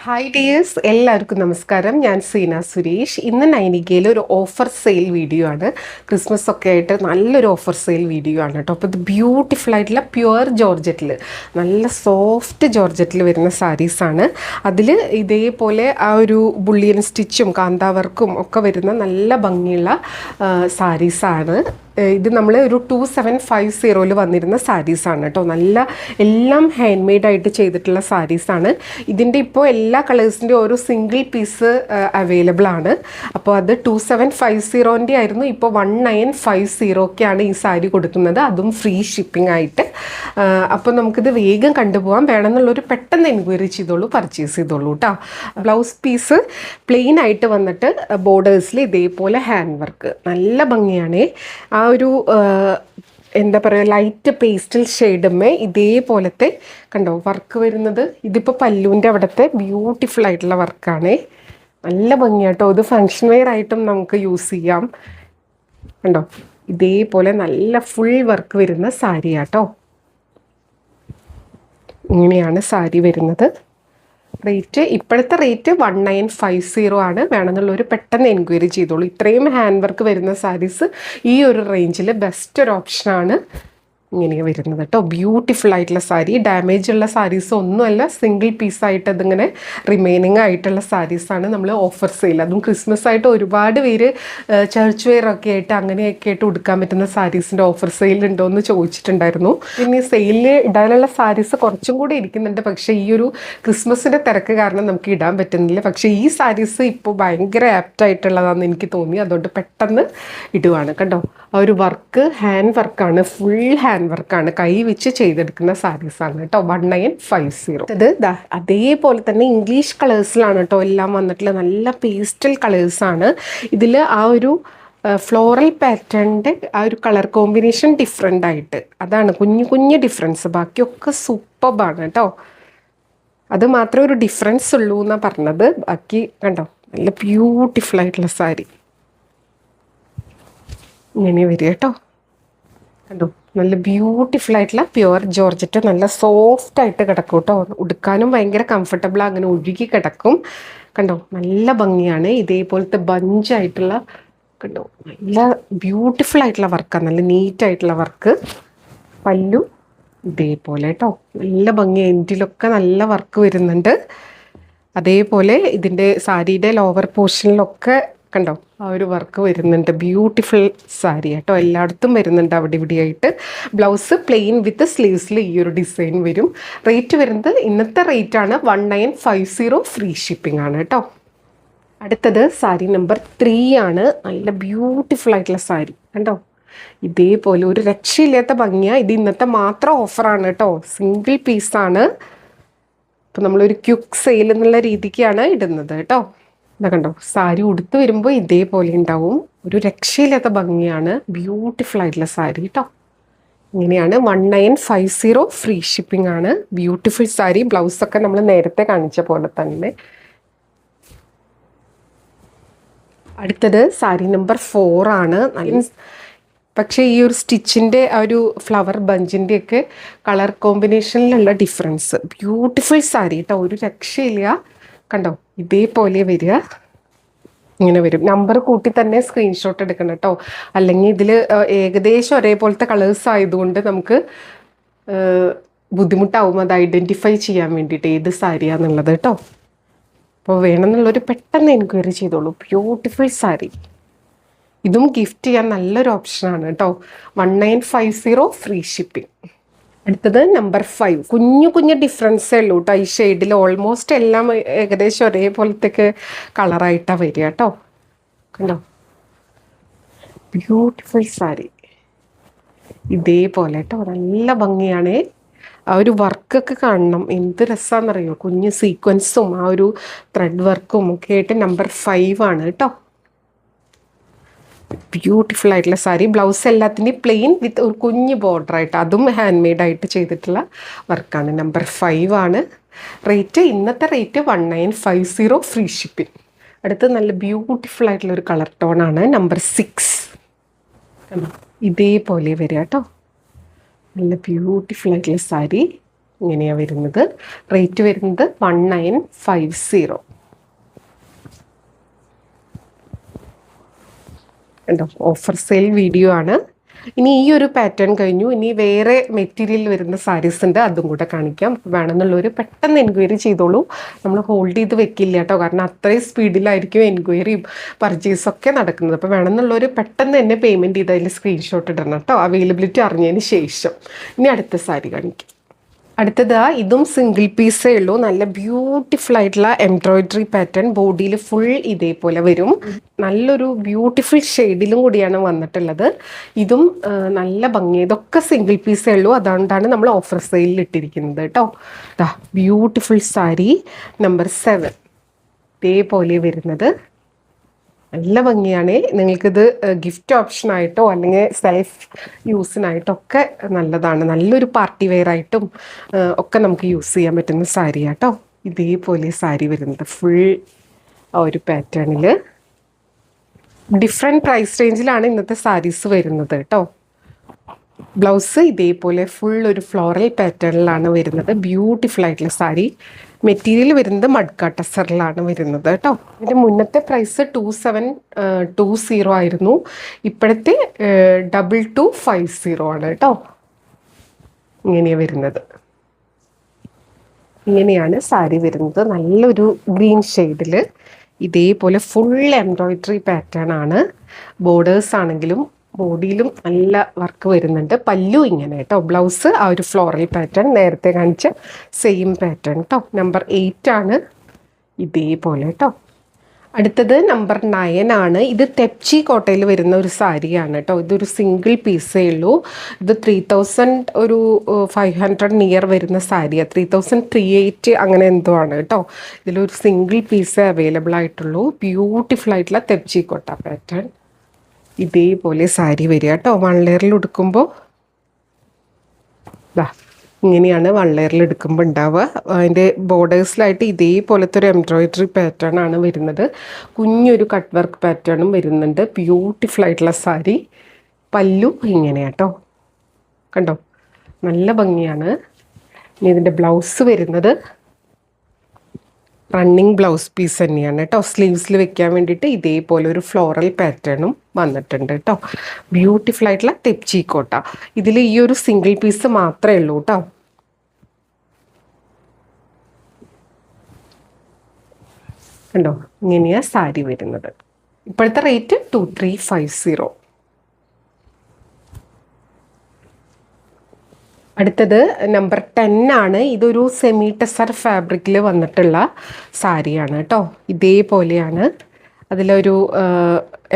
Hi dears, എല്ലാവർക്കും നമസ്കാരം. ഞാൻ സീന സുരേഷ്. ഇന്ന് നൈനികയിൽ ഒരു ഓഫർ സെയിൽ വീഡിയോ ആണ്. ക്രിസ്മസ് ഒക്കെ ആയിട്ട് നല്ലൊരു ഓഫർ സെയിൽ വീഡിയോ ആണ് കേട്ടോ. അപ്പോൾ ഇത് ബ്യൂട്ടിഫുൾ ആയിട്ടുള്ള പ്യുവർ ജോർജറ്റിൽ, നല്ല സോഫ്റ്റ് ജോർജറ്റിൽ വരുന്ന സാരീസാണ്. അതിൽ ഇതേപോലെ ആ ഒരു ബുള്ളിയൻ സ്റ്റിച്ചും കാന്താവർക്കും ഒക്കെ വരുന്ന നല്ല ഭംഗിയുള്ള സാരീസാണ്. ഇത് നമ്മൾ ഒരു 2750 വന്നിരുന്ന സാരീസാണ് കേട്ടോ. നല്ല എല്ലാം ഹാൻഡ് മെയ്ഡായിട്ട് ചെയ്തിട്ടുള്ള സാരീസാണ്. ഇതിൻ്റെ ഇപ്പോൾ എല്ലാ കളേഴ്സിൻ്റെ ഓരോ സിംഗിൾ പീസ് അവൈലബിൾ ആണ്. അപ്പോൾ അത് 2750 ആയിരുന്നു. ഇപ്പോൾ 1950 ഈ സാരി കൊടുക്കുന്നത്, അതും ഫ്രീ ഷിപ്പിംഗ് ആയിട്ട്. അപ്പോൾ നമുക്കിത് വേഗം കണ്ടുപോകാം. വേണമെന്നുള്ളൊരു പെട്ടെന്ന് എൻക്വയറി ചെയ്തോളൂ, പർച്ചേസ് ചെയ്തോളൂ കേട്ടോ. ബ്ലൗസ് പീസ് പ്ലെയിൻ ആയിട്ട് വന്നിട്ട് ബോർഡേഴ്സിൽ ഇതേപോലെ ഹാൻഡ് വർക്ക് നല്ല ഭംഗിയാണ്. ആ ഒരു എന്താ പറയുക, ലൈറ്റ് പേസ്റ്റൽ ഷെയ്ഡുമേ ഇതേപോലത്തെ കണ്ടോ വർക്ക് വരുന്നത്. ഇതിപ്പോൾ പല്ലുവിൻ്റെ അവിടുത്തെ ബ്യൂട്ടിഫുൾ ആയിട്ടുള്ള വർക്കാണ്. നല്ല ഭംഗിയാട്ടോ. ഇത് ഫങ്ഷൻ വെയർ ആയിട്ടും നമുക്ക് യൂസ് ചെയ്യാം. കണ്ടോ ഇതേപോലെ നല്ല ഫുൾ വർക്ക് വരുന്ന സാരിയാട്ടോ. ഇങ്ങനെയാണ് സാരി വരുന്നത്. റേറ്റ് ഇപ്പോഴത്തെ റേറ്റ് 1950 ആണ്. വേണമെന്നുള്ളൊരു പെട്ടെന്ന് എൻക്വയറി ചെയ്തോളൂ. ഇത്രയും ഹാൻഡ് വർക്ക് വരുന്ന സാരീസ് ഈ ഒരു റേഞ്ചിൽ ബെസ്റ്റ് ഒരു ഓപ്ഷനാണ്. ഇങ്ങനെയാണ് വരുന്നത് കേട്ടോ. ബ്യൂട്ടിഫുൾ ആയിട്ടുള്ള സാരി. ഡാമേജ് ഉള്ള സാരീസ് ഒന്നുമല്ല, സിംഗിൾ പീസായിട്ട് അതിങ്ങനെ റിമൈനിങ് ആയിട്ടുള്ള സാരീസാണ് നമ്മൾ ഓഫർ സെയിൽ. അതും ക്രിസ്മസ് ആയിട്ട് ഒരുപാട് പേര് ചർച്ച് വെയർ ഒക്കെ ആയിട്ട് അങ്ങനെയൊക്കെ ആയിട്ട് ഉടുക്കാൻ പറ്റുന്ന സാരീസിൻ്റെ ഓഫർ സെയിൽ ഉണ്ടോ എന്ന് ചോദിച്ചിട്ടുണ്ടായിരുന്നു. പിന്നെ ഈ സെയിലിൽ ഇടാനുള്ള സാരീസ് കുറച്ചും കൂടി ഇരിക്കുന്നുണ്ട്. പക്ഷേ ഈ ഒരു ക്രിസ്മസിൻ്റെ തിരക്ക് കാരണം നമുക്ക് ഇടാൻ പറ്റുന്നില്ല. പക്ഷേ ഈ സാരീസ് ഇപ്പോൾ ഭയങ്കര ആപ്റ്റായിട്ടുള്ളതാണെന്ന് എനിക്ക് തോന്നി. അതുകൊണ്ട് പെട്ടെന്ന് ഇടുവാണ് കണ്ടോ. ആ ഒരു വർക്ക് ഹാൻഡ് വർക്കാണ്, ഫുൾ ഹാൻഡ് വർക്കാണ്, കൈ വെച്ച് ചെയ്തെടുക്കുന്ന സാരീസാണ് കേട്ടോ. 1950. ഇത് അതേപോലെ തന്നെ ഇംഗ്ലീഷ് കളേഴ്സിലാണ് കേട്ടോ എല്ലാം വന്നിട്ടുള്ള നല്ല പേസ്റ്റൽ കളേഴ്സാണ്. ഇതിൽ ആ ഒരു ഫ്ലോറൽ പാറ്റേണിൻ്റെ ആ ഒരു കളർ കോമ്പിനേഷൻ ഡിഫറെൻ്റ് ആയിട്ട്, അതാണ് കുഞ്ഞു കുഞ്ഞു ഡിഫറൻസ്. ബാക്കിയൊക്കെ സൂപ്പർബാണ് കേട്ടോ. അത് മാത്രമേ ഒരു ഡിഫറൻസ് ഉള്ളൂ എന്നാണ് പറഞ്ഞത്. ബാക്കി കണ്ടോ നല്ല ബ്യൂട്ടിഫുൾ ആയിട്ടുള്ള സാരി ഇങ്ങനെ വരിക കേട്ടോ. കണ്ടോ നല്ല ബ്യൂട്ടിഫുൾ ആയിട്ടുള്ള പ്യുവർ ജോർജറ്റ്, നല്ല സോഫ്റ്റ് ആയിട്ട് കിടക്കും കേട്ടോ. ഉടുക്കാനും ഭയങ്കര കംഫർട്ടബിൾ, അങ്ങനെ ഒഴുകി കിടക്കും. കണ്ടോ നല്ല ഭംഗിയാണ്. ഇതേപോലത്തെ ബഞ്ചായിട്ടുള്ള കണ്ടോ നല്ല ബ്യൂട്ടിഫുൾ ആയിട്ടുള്ള വർക്കാണ്, നല്ല നീറ്റായിട്ടുള്ള വർക്ക്. പല്ലു ഇതേപോലെ കേട്ടോ, നല്ല ഭംഗി. എൻഡിലൊക്കെ നല്ല വർക്ക് വരുന്നുണ്ട്. അതേപോലെ ഇതിൻ്റെ സാരിയുടെ ലോവർ പോർഷനിലൊക്കെ കണ്ടോ ആ ഒരു വർക്ക് വരുന്നുണ്ട്. ബ്യൂട്ടിഫുൾ സാരി കേട്ടോ. എല്ലായിടത്തും വരുന്നുണ്ട് അവിടെ ഇവിടെയായിട്ട്. ബ്ലൗസ് പ്ലെയിൻ വിത്ത് സ്ലീവ്സിൽ ഈ ഒരു ഡിസൈൻ വരും. റേറ്റ് വരുന്നത് ഇന്നത്തെ റേറ്റാണ് 1950, ഫ്രീ ഷിപ്പിംഗ് ആണ് കേട്ടോ. അടുത്തത് സാരി നമ്പർ 3 ആണ്. നല്ല ബ്യൂട്ടിഫുൾ ആയിട്ടുള്ള സാരി കണ്ടോ. ഇതേപോലെ ഒരു രക്ഷയില്ലാത്ത ഭംഗിയാണ്. ഇത് ഇന്നത്തെ മാത്രം ഓഫറാണ് കേട്ടോ. സിംഗിൾ പീസാണ്. അപ്പോൾ നമ്മളൊരു ക്വിക്ക് സെയിൽ എന്നുള്ള രീതിക്കാണ് ഇടുന്നത് കേട്ടോ. ഇതാ കണ്ടോ സാരി ഉടുത്ത് വരുമ്പോൾ ഇതേപോലെ ഉണ്ടാവും. ഒരു രക്ഷയില്ലാത്ത ഭംഗിയാണ്. ബ്യൂട്ടിഫുൾ ആയിട്ടുള്ള സാരി കേട്ടോ. ഇങ്ങനെയാണ് 1950, ഫ്രീ ഷിപ്പിംഗ് ആണ്. ബ്യൂട്ടിഫുൾ സാരി. ബ്ലൗസൊക്കെ നമ്മൾ നേരത്തെ കാണിച്ച പോലെ തന്നെ. അടുത്തത് സാരി നമ്പർ 4 ആണ്. പക്ഷേ ഈ ഒരു സ്റ്റിച്ചിൻ്റെ ആ ഒരു ഫ്ലവർ ബഞ്ചിൻ്റെ ഒക്കെ കളർ കോമ്പിനേഷനിലുള്ള ഡിഫറൻസ്. ബ്യൂട്ടിഫുൾ സാരി കേട്ടോ, ഒരു രക്ഷയില്ല. കണ്ടോ ഇതേപോലെ വരിക, ഇങ്ങനെ വരും. നമ്പർ കൂട്ടി തന്നെ സ്ക്രീൻഷോട്ട് എടുക്കണം കേട്ടോ. അല്ലെങ്കിൽ ഇതിൽ ഏകദേശം ഒരേപോലത്തെ കളേഴ്സ് ആയതുകൊണ്ട് നമുക്ക് ബുദ്ധിമുട്ടാവും അത് ഐഡൻറ്റിഫൈ ചെയ്യാൻ വേണ്ടിയിട്ട് ഏത് സാരിയാന്നുള്ളത് കേട്ടോ. അപ്പോൾ വേണമെന്നുള്ളൊരു പെട്ടെന്ന് എൻക്വയറി ചെയ്തോളൂ. ബ്യൂട്ടിഫുൾ സാരി. ഇതും ഗിഫ്റ്റ് ചെയ്യാൻ നല്ലൊരു ഓപ്ഷനാണ് കേട്ടോ. 1950, ഫ്രീ ഷിപ്പിംഗ്. അടുത്തത് നമ്പർ 5. കുഞ്ഞു കുഞ്ഞു ഡിഫറൻസേ ഉള്ളൂ കേട്ടോ. ഈ ഷെയ്ഡിൽ ഓൾമോസ്റ്റ് എല്ലാം ഏകദേശം ഒരേപോലത്തേക്ക് കളറായിട്ടാണ് വരിക കേട്ടോ. കണ്ടോ ബ്യൂട്ടിഫുൾ സാരി. ഇതേപോലെ കേട്ടോ നല്ല ഭംഗിയാണ്. ആ ഒരു വർക്കൊക്കെ കാണണം, എന്ത് രസമാണെന്നറിയോ. കുഞ്ഞു സീക്വൻസും ആ ഒരു ത്രെഡ് വർക്കും ഒക്കെ ആയിട്ട് നമ്പർ 5 ആണ് കേട്ടോ. ബ്യൂട്ടിഫുൾ ആയിട്ടുള്ള സാരി. ബ്ലൗസ് എല്ലാത്തിൻ്റെയും പ്ലെയിൻ വിത്ത് ഒരു കുഞ്ഞ് ബോർഡറായിട്ട്, അതും ഹാൻഡ് മെയ്ഡായിട്ട് ചെയ്തിട്ടുള്ള വർക്കാണ്. നമ്പർ 5 ആണ്. റേറ്റ് ഇന്നത്തെ റേറ്റ് 1950, ഫ്രീ ഷിപ്പിംഗ്. അടുത്ത് നല്ല ബ്യൂട്ടിഫുൾ ആയിട്ടുള്ളൊരു കളർ ടോണാണ്. നമ്പർ 6. ഇതേപോലെ വരിക കേട്ടോ. നല്ല ബ്യൂട്ടിഫുൾ ആയിട്ടുള്ള സാരി. ഇങ്ങനെയാണ് വരുന്നത്. റേറ്റ് വരുന്നത് 1950. ഉണ്ടോ, ഓഫർ സെയിൽ വീഡിയോ ആണ്. ഇനി ഈ ഒരു പാറ്റേൺ കഴിഞ്ഞു. ഇനി വേറെ മെറ്റീരിയൽ വരുന്ന സാരീസ് ഉണ്ട്, അതും കൂടെ കാണിക്കാം. വേണമെന്നുള്ളവർ പെട്ടെന്ന് എൻക്വയറി ചെയ്തോളൂ. നമ്മൾ ഹോൾഡ് ചെയ്ത് വെക്കില്ല കേട്ടോ, കാരണം അത്രയും സ്പീഡിലായിരിക്കും എൻക്വയറിയും പർച്ചേസൊക്കെ നടക്കുന്നത്. അപ്പോൾ വേണമെന്നുള്ളവർ പെട്ടെന്ന് തന്നെ പേയ്മെൻറ്റ് ചെയ്ത് അതിൽ സ്ക്രീൻഷോട്ട് ഇടണം കേട്ടോ, അവൈലബിലിറ്റി അറിഞ്ഞതിന് ശേഷം. ഇനി അടുത്ത സാരി കാണിക്കാം. അടുത്തത് ഇതും സിംഗിൾ പീസേ ഉള്ളൂ. നല്ല ബ്യൂട്ടിഫുൾ ആയിട്ടുള്ള എംബ്രോയിഡറി പാറ്റേൺ, ബോഡിയിൽ ഫുൾ ഇതേപോലെ വരും. നല്ലൊരു ബ്യൂട്ടിഫുൾ ഷെയ്ഡിലും കൂടിയാണ് വന്നിട്ടുള്ളത്. ഇതും നല്ല ഭംഗി. ഇതൊക്കെ സിംഗിൾ പീസേ ഉള്ളൂ, അതുകൊണ്ടാണ് നമ്മൾ ഓഫർ സെയിലിൽ ഇട്ടിരിക്കുന്നത് കേട്ടോ. ബ്യൂട്ടിഫുൾ സാരി നമ്പർ 7 ഇതേപോലെ വരുന്നത്. നല്ല ഭംഗിയാണ്. നിങ്ങൾക്കിത് ഗിഫ്റ്റ് ഓപ്ഷനായിട്ടോ അല്ലെങ്കിൽ സെൽഫ് യൂസിനായിട്ടൊക്കെ നല്ലതാണ്. നല്ലൊരു പാർട്ടി വെയർ ആയിട്ടും ഒക്കെ നമുക്ക് യൂസ് ചെയ്യാൻ പറ്റുന്ന സാരിയാട്ടോ. ഇതേപോലെ സാരി വരുന്നത് ഫുൾ ആ ഒരു പാറ്റേണിൽ. ഡിഫറെൻറ്റ് പ്രൈസ് റേഞ്ചിലാണ് ഇന്നത്തെ സാരീസ് വരുന്നത് കേട്ടോ. ബ്ലൗസ് ഇതേപോലെ ഫുൾ ഒരു ഫ്ലോറൽ പാറ്റേണിലാണ് വരുന്നത്. ബ്യൂട്ടിഫുൾ ആയിട്ടുള്ള സാരി. മെറ്റീരിയൽ വരുന്നത് മഡ്ക ടസറിലാണ് വരുന്നത് കേട്ടോ. ഇതിൻ്റെ മുന്നത്തെ പ്രൈസ് 2720 ആയിരുന്നു. ഇപ്പോഴത്തെ 2250 ആണ് കേട്ടോ. ഇങ്ങനെയാണ് വരുന്നത്. ഇങ്ങനെയാണ് സാരി വരുന്നത്. നല്ലൊരു ഗ്രീൻ ഷെയ്ഡിൽ ഇതേപോലെ ഫുൾ എംബ്രോയിഡറി പാറ്റേൺ ആണ്. ബോർഡേഴ്സ് ആണെങ്കിലും ബോഡിയിലും നല്ല വർക്ക് വരുന്നുണ്ട്. പല്ലു ഇങ്ങനെ കേട്ടോ. ബ്ലൗസ് ആ ഒരു ഫ്ലോറൽ പാറ്റേൺ, നേരത്തെ കാണിച്ച സെയിം പാറ്റേൺ കേട്ടോ. നമ്പർ 8 ആണ് ഇതേപോലെ കേട്ടോ. അടുത്തത് നമ്പർ 9 ആണ്. ഇത് തെപ്ചി കോട്ടയിൽ വരുന്ന ഒരു സാരിയാണ് കേട്ടോ. ഇതൊരു സിംഗിൾ പീസേ ഉള്ളൂ. ഇത് 3500 നിയർ വരുന്ന സാരിയാണ്. 3380 അങ്ങനെ എന്തോ ആണ് കേട്ടോ. ഇതിലൊരു സിംഗിൾ പീസേ അവൈലബിൾ ആയിട്ടുള്ളൂ. ബ്യൂട്ടിഫുൾ ആയിട്ടുള്ള തെപ്ചി കോട്ട പാറ്റേൺ ഇതേപോലെ സാരി വരിക കേട്ടോ. 1 ലെയറിൽ എടുക്കുമ്പോൾ ഇങ്ങനെയാണ് 1 ലെയറിൽ എടുക്കുമ്പോൾ ഉണ്ടാവുക. അതിൻ്റെ ബോർഡേഴ്സിലായിട്ട് ഇതേപോലത്തെ ഒരു എംബ്രോയിഡറി പാറ്റേൺ ആണ് വരുന്നത്. കുഞ്ഞൊരു കട്ട് വർക്ക് പാറ്റേണും വരുന്നുണ്ട്. ബ്യൂട്ടിഫുൾ ആയിട്ടുള്ള സാരി. പല്ലു ഇങ്ങനെയാട്ടോ, കണ്ടോ, നല്ല ഭംഗിയാണ്. ഇനി ഇതിൻ്റെ ബ്ലൗസ് വരുന്നത് റണ്ണിങ് ബ്ലൗസ് പീസ് തന്നെയാണ് കേട്ടോ. സ്ലീവ്സിൽ വെക്കാൻ വേണ്ടിയിട്ട് ഇതേപോലെ ഒരു ഫ്ലോറൽ പാറ്റേണും വന്നിട്ടുണ്ട് കേട്ടോ. ബ്യൂട്ടിഫുൾ ആയിട്ടുള്ള തെപ്ചി കോട്ട. ഇതിൽ ഈ ഒരു സിംഗിൾ പീസ് മാത്രമേ ഉള്ളൂ കേട്ടോ. കണ്ടോ, ഇങ്ങനെയാണ് സാരി വരുന്നത്. ഇപ്പോഴത്തെ റേറ്റ് 2350. അടുത്തത് നമ്പർ 10 ആണ്. ഇതൊരു സെമി ടെസർ ഫാബ്രിക്കിൽ വന്നിട്ടുള്ള സാരിയാണ് കേട്ടോ. ഇതേപോലെയാണ്. അതിലൊരു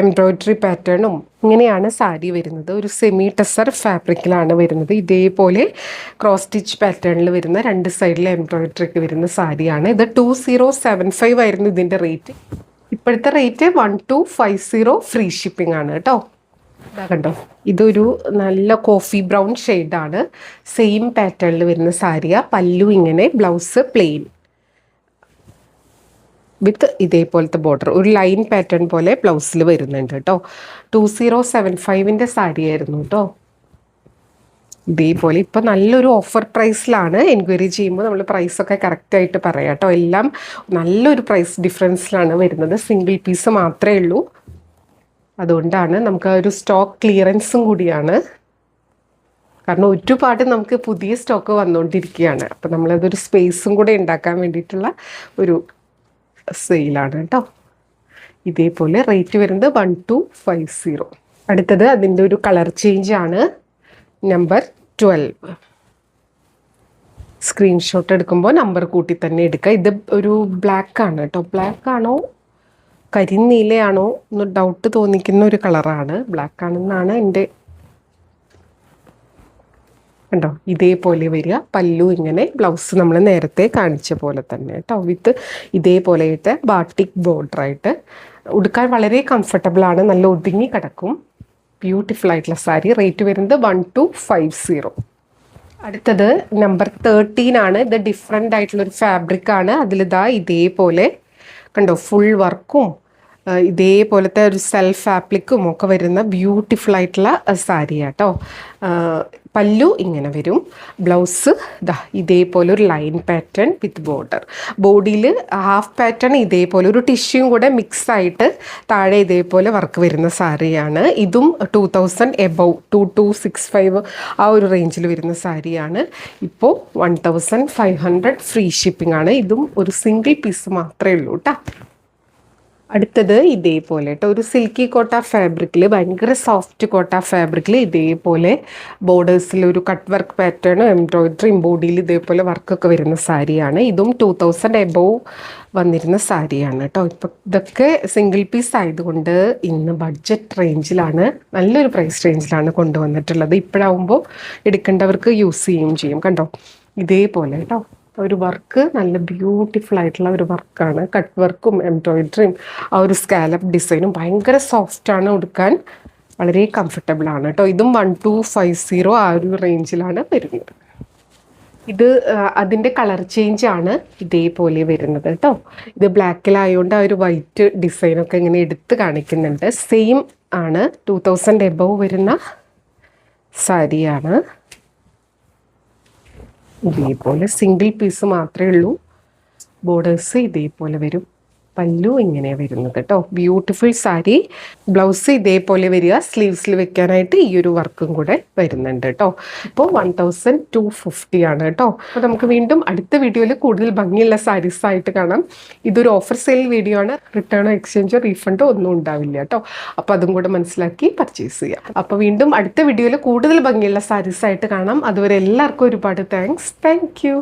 എംബ്രോയിഡറി പാറ്റേണും ഇങ്ങനെയാണ് സാരി വരുന്നത്. ഒരു സെമി ടെസർ ഫാബ്രിക്കിലാണ് വരുന്നത്. ഇതേപോലെ ക്രോസ് സ്റ്റിച്ച് പാറ്റേണിൽ വരുന്ന 2 സൈഡിലെ എംബ്രോയിഡറിക്ക് വരുന്ന സാരിയാണ്. ഇത് 2075 ആയിരുന്നു ഇതിൻ്റെ റേറ്റ്. ഇപ്പോഴത്തെ റേറ്റ് 1250. ഫ്രീ ഷിപ്പിംഗ് ആണ് കേട്ടോ. കണ്ടോ, ഇതൊരു നല്ല കോഫി ബ്രൗൺ ഷെയ്ഡാണ്. സെയിം പാറ്റേണിൽ വരുന്ന സാരിയ. പല്ലു ഇങ്ങനെ, ബ്ലൗസ് പ്ലെയിൻ വിത്ത് ഇതേപോലത്തെ ബോർഡർ, ഒരു ലൈൻ പാറ്റേൺ പോലെ ബ്ലൗസിൽ വരുന്നുണ്ട് കേട്ടോ. 2075 സാരി ആയിരുന്നു കേട്ടോ. ഇതേപോലെ ഇപ്പം നല്ലൊരു ഓഫർ പ്രൈസിലാണ്. എൻക്വയറി ചെയ്യുമ്പോൾ നമ്മൾ പ്രൈസൊക്കെ കറക്റ്റായിട്ട് പറയാം കേട്ടോ. എല്ലാം നല്ലൊരു പ്രൈസ് ഡിഫറൻസിലാണ് വരുന്നത്. സിംഗിൾ പീസ് മാത്രമേ ഉള്ളൂ. അതുകൊണ്ടാണ് നമുക്ക് ഒരു സ്റ്റോക്ക് ക്ലിയറൻസും കൂടിയാണ്. കാരണം ഒരുപാട് നമുക്ക് പുതിയ സ്റ്റോക്ക് വന്നുകൊണ്ടിരിക്കുകയാണ്. അപ്പം നമ്മളതൊരു സ്പേസും കൂടെ ഉണ്ടാക്കാൻ വേണ്ടിയിട്ടുള്ള ഒരു സെയിലാണ് കേട്ടോ. ഇതേപോലെ റേറ്റ് വരുന്നത് 1250. അടുത്തത് അതിൻ്റെ ഒരു കളർ ചേഞ്ച് ആണ്. നമ്പർ 12. സ്ക്രീൻഷോട്ട് എടുക്കുമ്പോൾ നമ്പർ കൂട്ടി തന്നെ എടുക്കുക. ഇത് ഒരു ബ്ലാക്ക് ആണ് കേട്ടോ. ബ്ലാക്ക് ആണോ കരിനീലയാണോ എന്ന് ഡൗട്ട് തോന്നിക്കുന്ന ഒരു കളറാണ്. ബ്ലാക്ക് ആണെന്നാണ് എൻ്റെ. കണ്ടോ, ഇതേപോലെ വരിക. പല്ലു ഇങ്ങനെ, ബ്ലൗസ് നമ്മൾ നേരത്തെ കാണിച്ച പോലെ തന്നെ കേട്ടോ. വിത്ത് ഇതേപോലെയായിട്ട് ബാട്ടിക് ബോർഡറായിട്ട്. ഉടുക്കാൻ വളരെ കംഫർട്ടബിൾ ആണ്. നല്ല ഒതുങ്ങി കിടക്കും. ബ്യൂട്ടിഫുൾ ആയിട്ടുള്ള സാരി. റേറ്റ് വരുന്നത് 1250. അടുത്തത് നമ്പർ 13 ആണ്. ഇത് ഡിഫറെൻ്റ് ആയിട്ടുള്ളൊരു ഫാബ്രിക്കാണ്. അതിലിതാ ഇതേപോലെ കണ്ടോ, ഫുൾ വർക്കും ഇതേപോലത്തെ ഒരു സെൽഫ് ആപ്ലിക്കും ഒക്കെ വരുന്ന ബ്യൂട്ടിഫുൾ ആയിട്ടുള്ള സാരിയാട്ടോ. പല്ലു ഇങ്ങനെ വരും. ബ്ലൗസ് ദാ ഇതേപോലെ ഒരു ലൈൻ പാറ്റേൺ വിത്ത് ബോർഡർ. ബോഡിയിൽ ഹാഫ് പാറ്റേൺ ഇതേപോലെ ഒരു ടിഷ്യൂയും കൂടെ മിക്സ് ആയിട്ട് താഴെ ഇതേപോലെ വർക്ക് വരുന്ന സാരിയാണ്. ഇതും 2000 എബവ് 2265 ആ ഒരു റേഞ്ചിൽ വരുന്ന സാരിയാണ്. ഇപ്പോൾ 1500 ഫ്രീ ഷിപ്പിംഗ് ആണ്. ഇതും ഒരു സിംഗിൾ പീസ് മാത്രമേ ഉള്ളൂ കേട്ടോ. അടുത്തത് ഇതേപോലെ കേട്ടോ, ഒരു സിൽക്കി കോട്ട ഫാബ്രിക്കിൽ, ഭയങ്കര സോഫ്റ്റ് കോട്ട ഫാബ്രിക്കിൽ ഇതേപോലെ ബോർഡേഴ്സിൽ ഒരു കട്ട് വർക്ക് പാറ്റേണും എംബ്രോയിഡറി ബോഡിയിൽ ഇതേപോലെ വർക്കൊക്കെ വരുന്ന സാരിയാണ്. ഇതും 2000 എബവ് വന്നിരുന്ന സാരിയാണ് കേട്ടോ. ഇപ്പം ഇതൊക്കെ സിംഗിൾ പീസ് ആയതുകൊണ്ട് ഇന്ന് ബഡ്ജറ്റ് റേഞ്ചിലാണ്, നല്ലൊരു പ്രൈസ് റേഞ്ചിലാണ് കൊണ്ടുവന്നിട്ടുള്ളത്. ഇപ്പോഴാവുമ്പോൾ എടുക്കേണ്ടവർക്ക് യൂസ് ചെയ്യുകയും ചെയ്യും. കണ്ടോ ഇതേപോലെ കേട്ടോ, ഒരു വർക്ക് നല്ല ബ്യൂട്ടിഫുൾ ആയിട്ടുള്ള ഒരു വർക്കാണ്. കട്ട് വർക്കും എംബ്രോയിഡറിയും ആ ഒരു സ്കാലപ്പ് ഡിസൈനും ഭയങ്കര സോഫ്റ്റാണ്, ഉടുക്കാൻ വളരെ കംഫർട്ടബിൾ ആണ് കേട്ടോ. ഇതും 1250 ആ ഒരു റേഞ്ചിലാണ് വരുന്നത്. ഇത് അതിൻ്റെ കളർ ചേഞ്ച് ആണ് ഇതേപോലെ വരുന്നത് കേട്ടോ. ഇത് ബ്ലാക്കിലായതുകൊണ്ട് ആ ഒരു വൈറ്റ് ഡിസൈനൊക്കെ ഇങ്ങനെ എടുത്ത് കാണിക്കുന്നുണ്ട്. സെയിം ആണ്, 2000 എബവ് വരുന്ന സാരിയാണ്. ഇതേപോലെ സിംഗിൾ പീസ് മാത്രമേ ഉള്ളൂ. ബോർഡേഴ്സ് ഇതേപോലെ വരും. പല്ലു ഇങ്ങനെ വരുന്നത് കേട്ടോ. ബ്യൂട്ടിഫുൾ സാരി. ബ്ലൗസ് ഇതേപോലെ വരിക. സ്ലീവ്സിൽ വെക്കാനായിട്ട് ഈ ഒരു വർക്കും കൂടെ വരുന്നുണ്ട് കേട്ടോ. ഇപ്പോൾ 1250 ആണ് കേട്ടോ. അപ്പോൾ നമുക്ക് വീണ്ടും അടുത്ത വീഡിയോയിൽ കൂടുതൽ ഭംഗിയുള്ള സാരീസ് ആയിട്ട് കാണാം. ഇതൊരു ഓഫർ സെയിൽ വീഡിയോ ആണ്. റിട്ടേണോ എക്സ്ചേഞ്ചോ റീഫണ്ടോ ഒന്നും ഉണ്ടാവില്ല കേട്ടോ. അപ്പോൾ അതും കൂടെ മനസ്സിലാക്കി പർച്ചേസ് ചെയ്യാം. അപ്പോൾ വീണ്ടും അടുത്ത വീഡിയോയിൽ കൂടുതൽ ഭംഗിയുള്ള സാരീസ് ആയിട്ട് കാണാം. അതുവരെ എല്ലാവർക്കും ഒരുപാട് താങ്ക്സ്. Thank you.